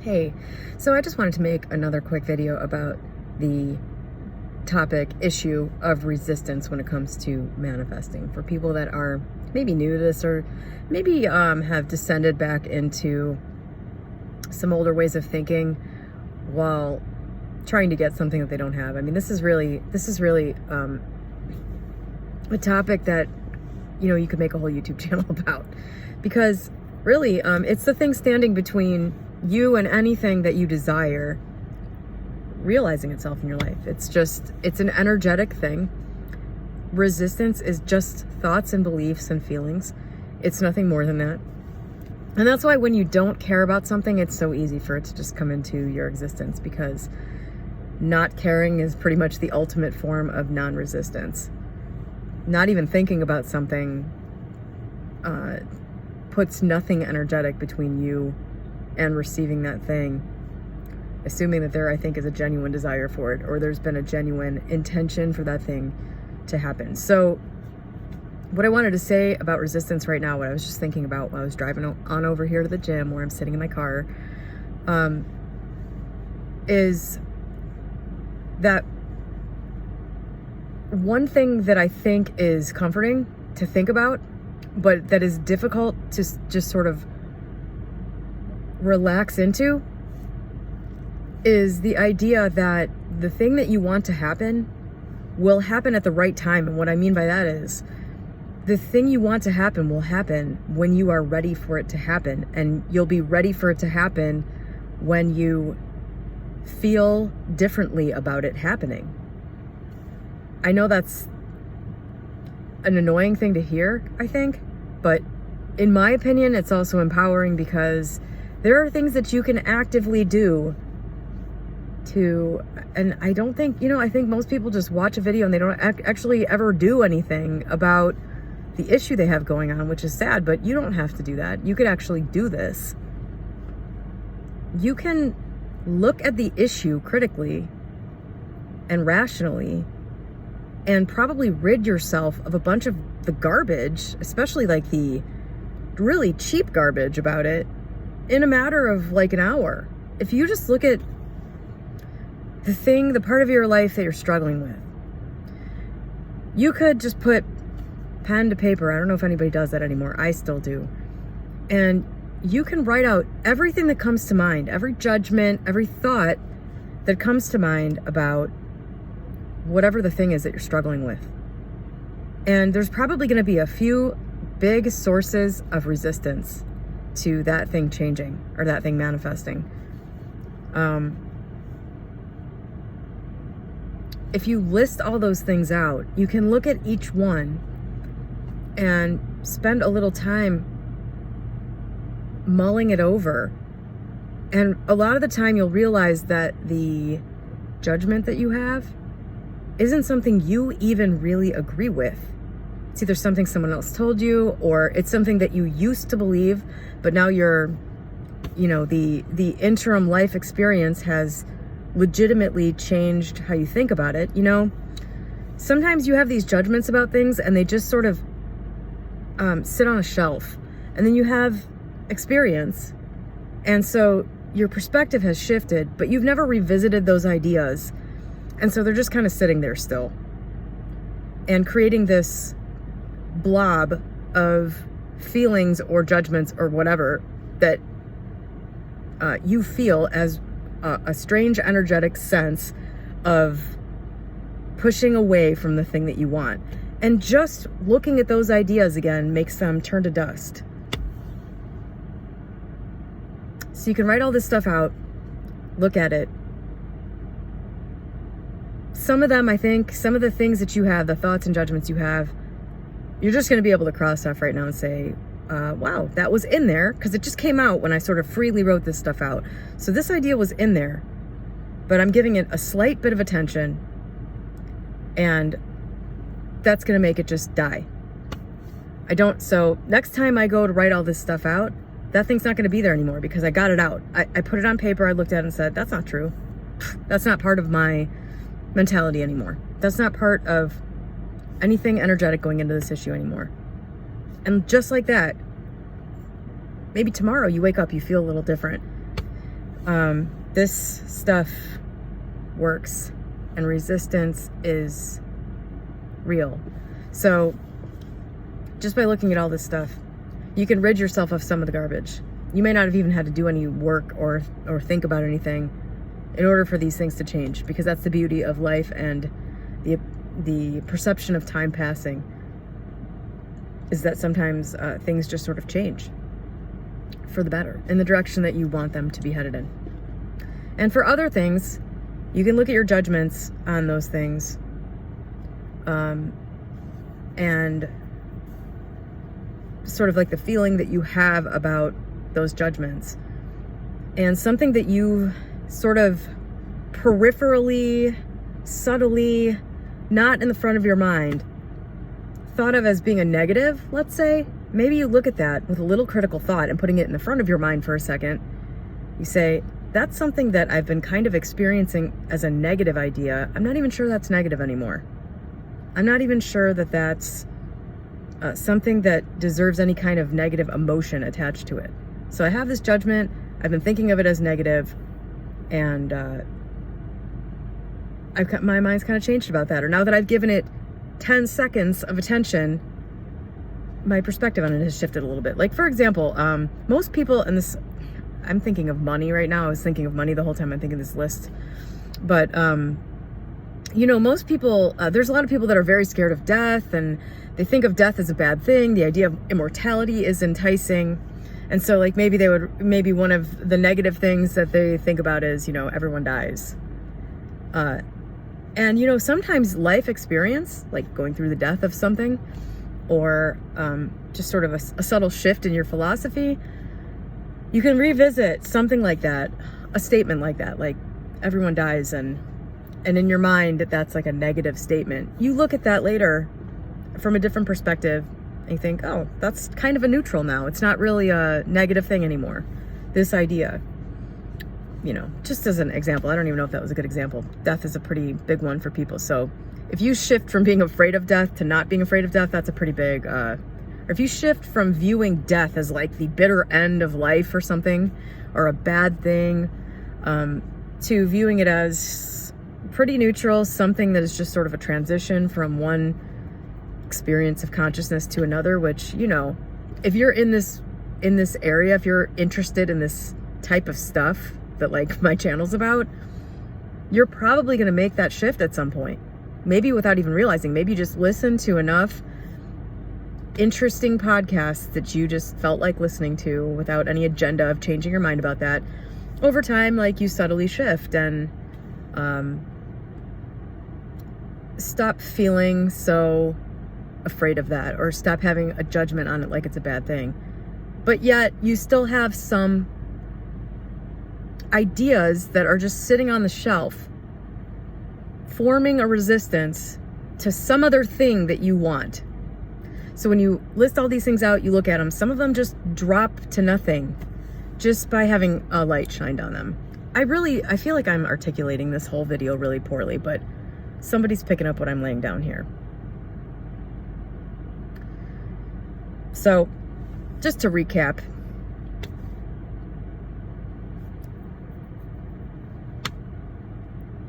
Hey, so I just wanted to make another quick video about the issue of resistance when it comes to manifesting. For people that are maybe new to this, or maybe have descended back into some older ways of thinking while trying to get something that they don't have. I mean, this is really a topic that, you could make a whole YouTube channel about, because really it's the thing standing between you and anything that you desire realizing itself in your life. It's an energetic thing. Resistance is just thoughts and beliefs and feelings. It's nothing more than that. And that's why when you don't care about something, it's so easy for it to just come into your existence, because not caring is pretty much the ultimate form of non-resistance. Not even thinking about something puts nothing energetic between you and receiving that thing, assuming that there, I think, is a genuine desire for it, or there's been a genuine intention for that thing to happen. So what I wanted to say about resistance right now, what I was just thinking about while I was driving on over here to the gym where I'm sitting in my car, is that one thing that I think is comforting to think about, but that is difficult to just sort of relax into, is the idea that the thing that you want to happen will happen at the right time. And what I mean by that is, the thing you want to happen will happen when you are ready for it to happen. And you'll be ready for it to happen when you feel differently about it happening. I know that's an annoying thing to hear, I think, but in my opinion, it's also empowering, because there are things that you can actively do to, and I don't think, I think most people just watch a video and they don't actually ever do anything about the issue they have going on, which is sad, but you don't have to do that. You could actually do this. You can look at the issue critically and rationally and probably rid yourself of a bunch of the garbage, especially like the really cheap garbage about it, in a matter of like an hour. If you just look at the part of your life that you're struggling with, you could just put pen to paper. I don't know if anybody does that anymore. I still do. And you can write out everything that comes to mind, every judgment, every thought that comes to mind about whatever the thing is that you're struggling with. And there's probably going to be a few big sources of resistance to that thing changing, or that thing manifesting. If you list all those things out, you can look at each one and spend a little time mulling it over. And a lot of the time you'll realize that the judgment that you have isn't something you even really agree with. It's either something someone else told you, or it's something that you used to believe, but now you're, the interim life experience has legitimately changed how you think about it. Sometimes you have these judgments about things and they just sort of sit on a shelf, and then you have experience, and so your perspective has shifted, but you've never revisited those ideas, and so they're just kind of sitting there still and creating this blob of feelings or judgments or whatever that you feel as a strange energetic sense of pushing away from the thing that you want. And just looking at those ideas again makes them turn to dust. So you can write all this stuff out, look at it. Some of them, I think, some of the things that you have, the thoughts and judgments you have, you're just going to be able to cross off right now and say, wow, that was in there, because it just came out when I sort of freely wrote this stuff out. So this idea was in there, but I'm giving it a slight bit of attention, and that's going to make it just die. So next time I go to write all this stuff out, that thing's not going to be there anymore, because I got it out. I put it on paper, I looked at it and said, that's not true. That's not part of my mentality anymore. That's not part of anything energetic going into this issue anymore. And just like that, maybe tomorrow you wake up, you feel a little different. This stuff works, and resistance is real. So just by looking at all this stuff, you can rid yourself of some of the garbage. You may not have even had to do any work or think about anything in order for these things to change, because that's the beauty of life and the perception of time passing, is that sometimes things just sort of change for the better in the direction that you want them to be headed in. And for other things, you can look at your judgments on those things and sort of like the feeling that you have about those judgments, and something that you sort of peripherally, subtly, not in the front of your mind, thought of as being a negative, let's say. Maybe you look at that with a little critical thought and putting it in the front of your mind for a second. You say, that's something that I've been kind of experiencing as a negative idea. I'm not even sure that's negative anymore. I'm not even sure that that's something that deserves any kind of negative emotion attached to it. So I have this judgment. I've been thinking of it as negative, and my mind's kind of changed about that. Or now that I've given it 10 seconds of attention, my perspective on it has shifted a little bit. Like, for example, most people, and this, I'm thinking of money right now. I was thinking of money the whole time I'm thinking this list. But, most people, there's a lot of people that are very scared of death, and they think of death as a bad thing. The idea of immortality is enticing. And so, like, maybe one of the negative things that they think about is, everyone dies. And, sometimes life experience, like going through the death of something, or just sort of a subtle shift in your philosophy, you can revisit something like that, a statement like that, like everyone dies, and in your mind that's like a negative statement. You look at that later from a different perspective, and you think, oh, that's kind of a neutral now. It's not really a negative thing anymore, this idea. Just as an example, I don't even know if that was a good example. Death is a pretty big one for people. So if you shift from being afraid of death to not being afraid of death, that's a pretty big, or if you shift from viewing death as like the bitter end of life or something, or a bad thing, to viewing it as pretty neutral, something that is just sort of a transition from one experience of consciousness to another, which, if you're in this area, if you're interested in this type of stuff that like my channel's about, you're probably going to make that shift at some point. Maybe without even realizing. Maybe you just listen to enough interesting podcasts that you just felt like listening to without any agenda of changing your mind about that. Over time, like, you subtly shift and stop feeling so afraid of that, or stop having a judgment on it like it's a bad thing. But yet you still have some ideas that are just sitting on the shelf, forming a resistance to some other thing that you want. So when you list all these things out, you look at them, some of them just drop to nothing just by having a light shined on them. I feel like I'm articulating this whole video really poorly, but somebody's picking up what I'm laying down here. So just to recap,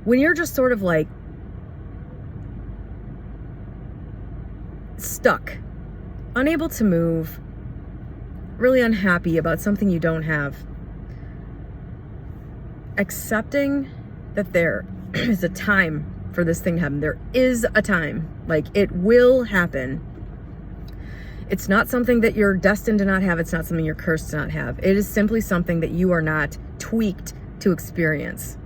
when you're just sort of like stuck, unable to move, really unhappy about something you don't have, accepting that there is a time for this thing to happen. There is a time, like, it will happen. It's not something that you're destined to not have. It's not something you're cursed to not have. It is simply something that you are not tweaked to experience.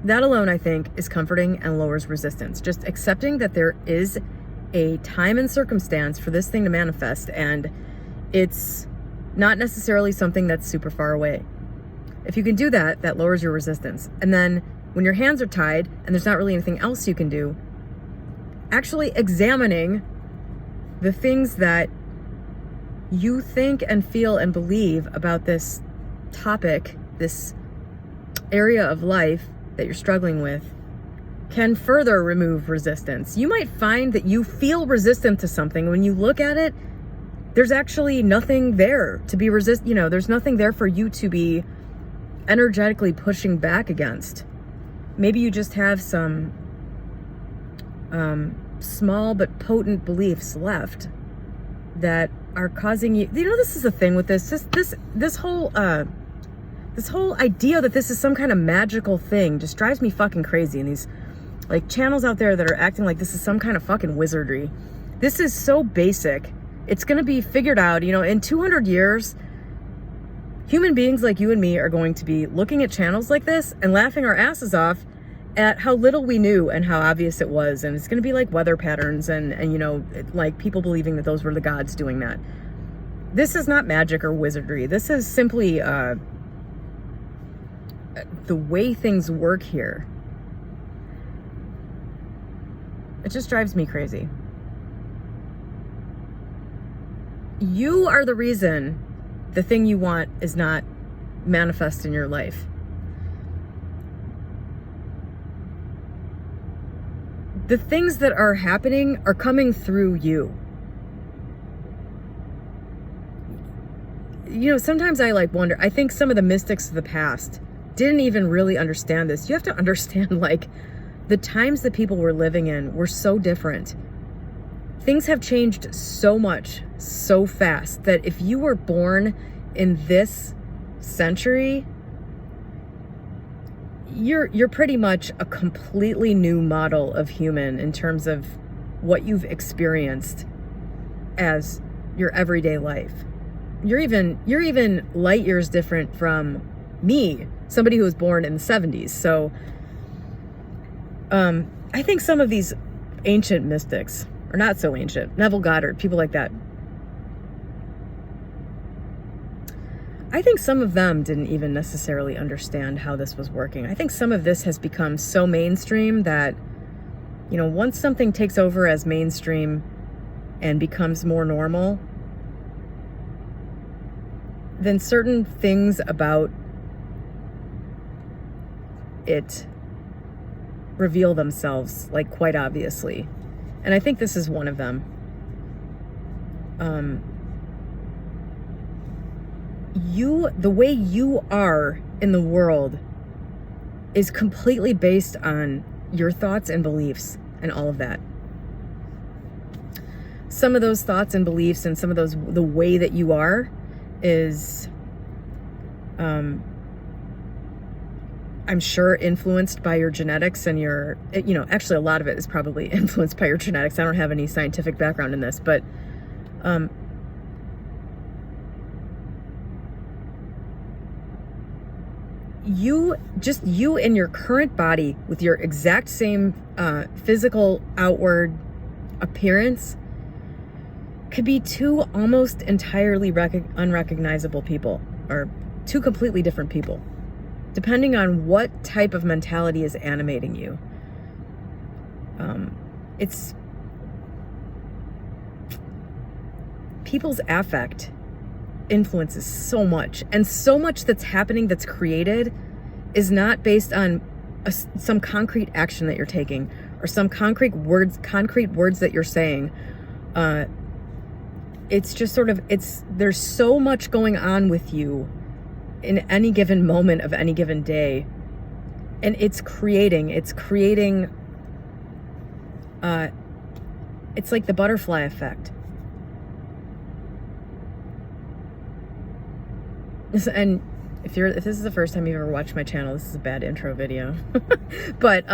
That alone, I think, is comforting and lowers resistance. Just accepting that there is a time and circumstance for this thing to manifest, and it's not necessarily something that's super far away. If you can do that, that lowers your resistance. And then when your hands are tied and there's not really anything else you can do, actually examining the things that you think and feel and believe about this topic, this area of life that you're struggling with, can further remove resistance. You might find that you feel resistant to something. When you look at it, there's actually nothing there to be there's nothing there for you to be energetically pushing back against. Maybe you just have some small but potent beliefs left that are causing you. You know, this is the thing with this whole idea that this is some kind of magical thing just drives me fucking crazy. And these like channels out there that are acting like this is some kind of fucking wizardry. This is so basic. It's going to be figured out, you know, in 200 years. Human beings like you and me are going to be looking at channels like this and laughing our asses off at how little we knew and how obvious it was. And it's going to be like weather patterns and you know, like people believing that those were the gods doing that. This is not magic or wizardry. This is simply the way things work here. It just drives me crazy. You are the reason the thing you want is not manifest in your life. The things that are happening are coming through you. You know, sometimes I like wonder, I think some of the mystics of the past didn't even really understand this. You have to understand, like, the times that people were living in were so different. Things have changed so much, so fast, that if you were born in this century, you're pretty much a completely new model of human in terms of what you've experienced as your everyday life. You're even light years different from me, somebody who was born in the 70s. So I think some of these ancient mystics, or not so ancient, Neville Goddard, people like that, I think some of them didn't even necessarily understand how this was working. I think some of this has become so mainstream that, you know, once something takes over as mainstream and becomes more normal, then certain things about it reveal themselves, like, quite obviously. And I think this is one of them. The way you are in the world is completely based on your thoughts and beliefs and all of that. Some of those thoughts and beliefs and some of those, the way that you are is, I'm sure, influenced by your genetics and your, you know, actually a lot of it is probably influenced by your genetics. I don't have any scientific background in this, but you in your current body with your exact same physical outward appearance could be two almost entirely unrecognizable people, or two completely different people, depending on what type of mentality is animating you. It's people's affect influences so much, and so much that's happening, that's created, is not based on some concrete action that you're taking or some concrete words that you're saying. It's just sort of, there's so much going on with you in any given moment of any given day, and it's creating it's like the butterfly effect. And if this is the first time you've ever watched my channel, this is a bad intro video. But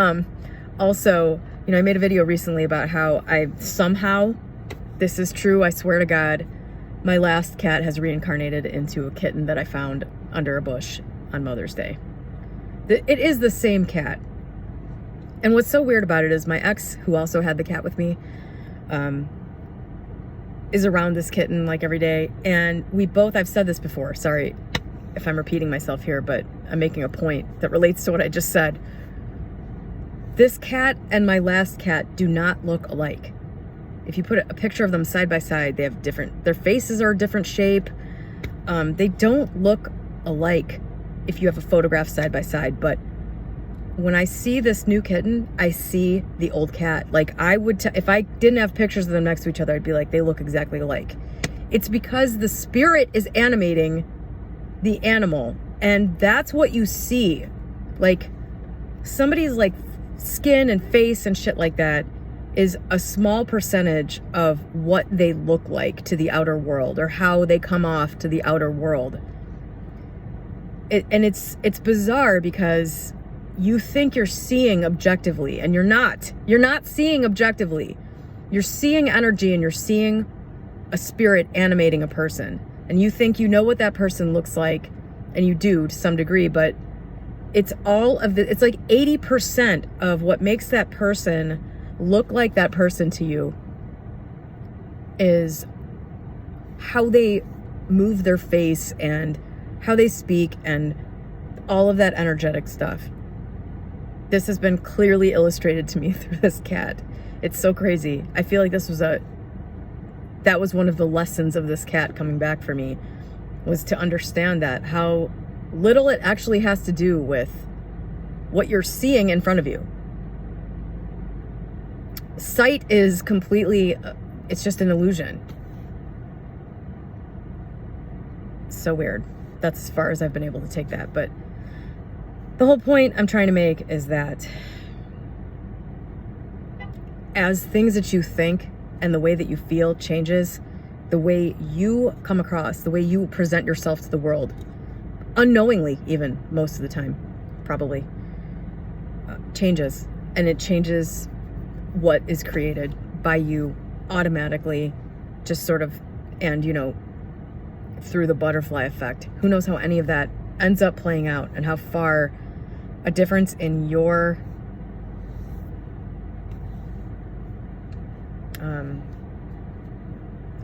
also, you know, I made a video recently about how this is true, I swear to God, my last cat has reincarnated into a kitten that I found under a bush on Mother's Day. It is the same cat. And what's so weird about it is my ex, who also had the cat with me, is around this kitten like every day. And we both, I've said this before, sorry if I'm repeating myself here, but I'm making a point that relates to what I just said. This cat and my last cat do not look alike. If you put a picture of them side by side, they have their faces are a different shape. They don't look alike if you have a photograph side by side, but when I see this new kitten, I see the old cat. Like, I would, if I didn't have pictures of them next to each other, I'd be like, they look exactly alike. It's because the spirit is animating the animal, And that's what you see. Like, somebody's like skin and face and shit like that is a small percentage of what they look like to the outer world, or how they come off to the outer world. And it's bizarre because you think you're seeing objectively, and you're not. You're not seeing objectively. You're seeing energy, and you're seeing a spirit animating a person. And you think you know what that person looks like, and you do to some degree, but it's like 80% of what makes that person look like that person to you is how they move their face and how they speak and all of that energetic stuff. This has been clearly illustrated to me through this cat. It's so crazy. I feel like that was one of the lessons of this cat coming back for me, was to understand that how little it actually has to do with what you're seeing in front of you. Sight is completely, it's just an illusion. It's so weird. That's as far as I've been able to take that. But the whole point I'm trying to make is that as things that you think and the way that you feel changes, the way you come across, the way you present yourself to the world, unknowingly even, most of the time, probably, changes. And it changes what is created by you automatically, just sort of, and through the butterfly effect. Who knows how any of that ends up playing out, and how far a difference in your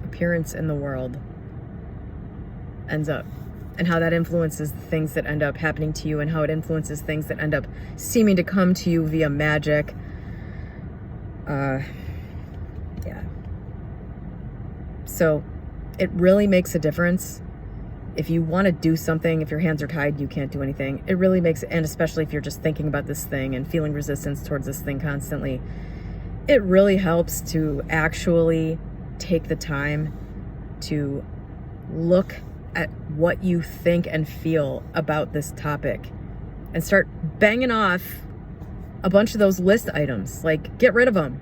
appearance in the world ends up, and how that influences the things that end up happening to you, and how it influences things that end up seeming to come to you via magic. Yeah. So it really makes a difference. If you want to do something, if your hands are tied, you can't do anything. It really makes, and especially if you're just thinking about this thing and feeling resistance towards this thing constantly, it really helps to actually take the time to look at what you think and feel about this topic and start banging off a bunch of those list items. Like, get rid of them.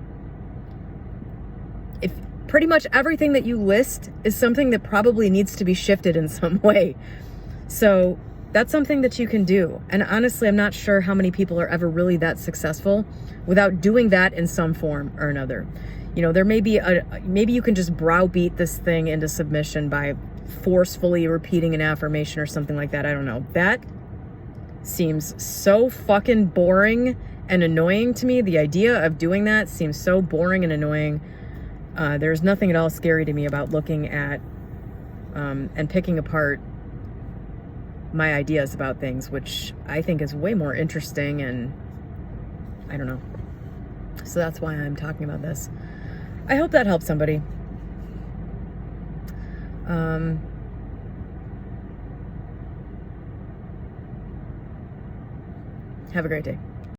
If pretty much everything that you list is something that probably needs to be shifted in some way. So that's something that you can do. And honestly, I'm not sure how many people are ever really that successful without doing that in some form or another. There may be maybe you can just browbeat this thing into submission by forcefully repeating an affirmation or something like that. I don't know. That seems so fucking boring and annoying to me. The idea of doing that seems so boring and annoying. There's nothing at all scary to me about looking at and picking apart my ideas about things, which I think is way more interesting, and I don't know. So that's why I'm talking about this. I hope that helps somebody. Have a great day.